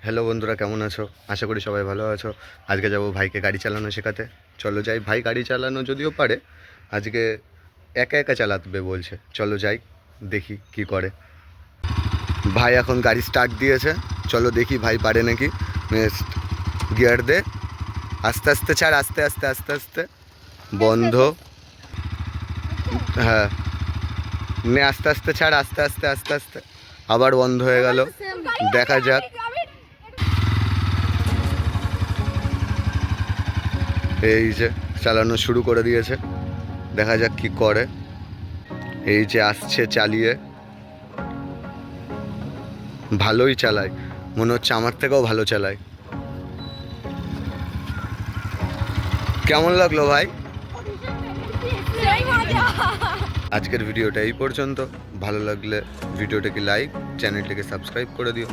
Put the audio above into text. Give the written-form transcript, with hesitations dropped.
Hello বন্ধুরা, কেমন আছো? আশা করি সবাই ভালো আছো। আজকে যাব ভাইকে গাড়ি চালানো শেখাতে। চলো যাই। ভাই গাড়ি চালানো যদিও পারে, আজকে একা একা চালাতে বলছে। চলো যাই, দেখি কি করে। ভাই এখন গাড়ি স্টার্ট দিয়েছে। চলো দেখি ভাই পারে নাকি। গিয়ার দে, আস্তে আস্তে ছাড়, আস্তে আস্তে আস্তে আস্তে। বন্ধ। হ্যাঁ, নে আস্তে আস্তে ছাড়, আস্তে আস্তে আস্তে আস্তে। আবার বন্ধ হয়ে গেল। দেখা যাক। এই যে চালানো শুরু করে দিয়েছে, দেখা যাক কি করে। এই যে আসছে চালিয়ে, ভালোই চালায়, মনে হচ্ছে আমার থেকেও ভালো চালায়। কেমন লাগলো ভাই? আজকের ভিডিওটা এই পর্যন্ত। ভালো লাগলে ভিডিওটাকে লাইক, চ্যানেলটাকে সাবস্ক্রাইব করে দিও।